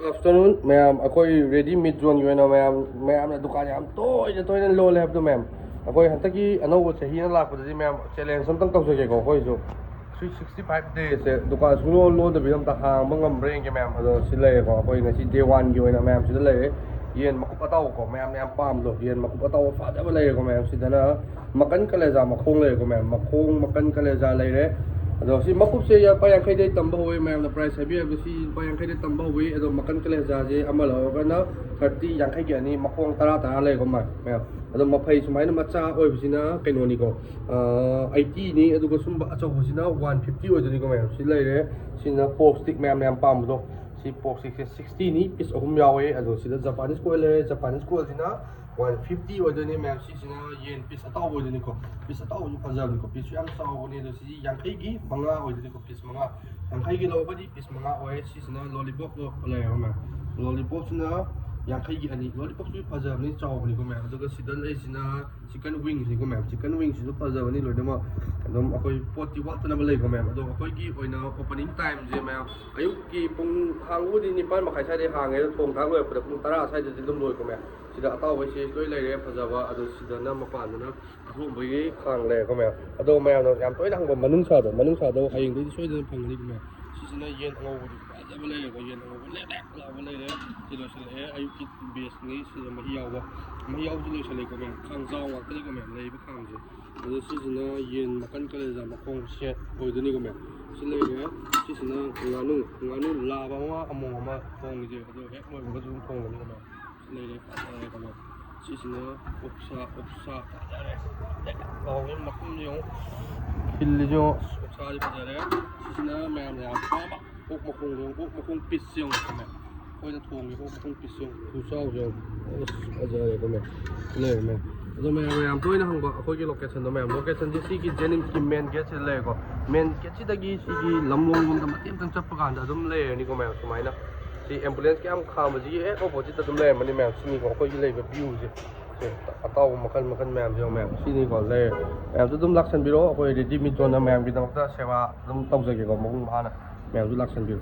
Afternoon, ma'am. Akoi ready mid zone yoina ma'am na dukan yam toina lo le habdo ma'am. Akoi hantaki anau chahi na lakpadi ma'am challenge samtang tawjage ko koi jo 365 days se dukan sulo lo da bidam ta hang bangam reng ke ma'am ado silai ko akoi ngasi day 1 gi yoina ma'am sida lai yen makup ataw ko ma'am yam pam do yen makup ataw fa da lai ko ma'am sida na makan kaleja makhong lai ko ma'am makhong makan kaleja lai re ado si makup se ya payang kai dai tamba howe ma'am na price habi abi si payang kai dai tamba howe ado makan kale ja je amalo ka na 30 yang kai gi ani makhong tara lai ko ma'am ado maphai sumai na macha oi bisina kaino ni ko 80 ni ado ko sumba achaw bisina 150 oi ni ko ma'am si lai re sina pork stick ma'am pam do si pork stick 60 ni piece ahum yawe ado sida Japanese ko le Japanese ko sina 150 wadani ma'am si sina yen piece ataw wadani ko piece ataw yu pajal ko piece yang saw ni do si yang kai gi manga wadani ko piece manga yang kai gi lo badi piece manga oi si sina lollipop lo pala ma lollipop sina yang kai gi ani lollipop su pajal ni chaw ni ko ma'am aduga sida lai sina chicken wings ni ko ma'am chicken wings su pajal ni lo dema adom akoi 40 watt na balai ko ma'am ado akoi gi oina opening time je ma'am ayuk ki pung hangu di ni pan makai sai de hang e thong thang lo pada pung tara sai de dum lo ko ma'am sida ataw bai se loi lai re phajaba ado sida na mapan na ahum bai khang le ko ma'am ado ma'am no yam toina hang ba manung sa do haying dei soi de phang ni ko ma'am sisina yen ngo bu phajaba lai ko yen ngo le la ba lai re sida sile e ayuk ki base ni sida ma yaw ji lo sile ko ma'am khang jaw wa kali ko ma'am lai ba khang je ado sisina yen makan kale ja makong set oi de ni ko ma'am sile re sisina nganu la ba ma among ma thong je ado hek moi ba ju thong ni ko ma'am này đây phải đây còn chị xin nó ốp sa còn cái mặt cũng nhiều hình như ốp sa đi bây giờ đấy chị xin nó mèo này quá mắc ốp một khung pít xương mẹ ôi nó thuồng cái ốp một khung pít xương thu sau rồi bây giờ đây con mẹ này mẹ rồi mèo tôi nó không có khối cái location đó mèo location gì cái Jennings cái main gate sẽ lấy có main gate chỉ đagi cái lâm long luôn mà tiêm tăng chấp vào cả đó lấy này con mèo số mấy đó si ambulance cái am kham gì hết opposite tụm lem anh ma'am sini ko koy lay view je ataw makan ma'am jo ma'am sini ko lay ma'am tụm laksan biro koy ready mi ton ma'am bidang ta sewa tụm tawjage ko mong bana ma'am ju laksan biro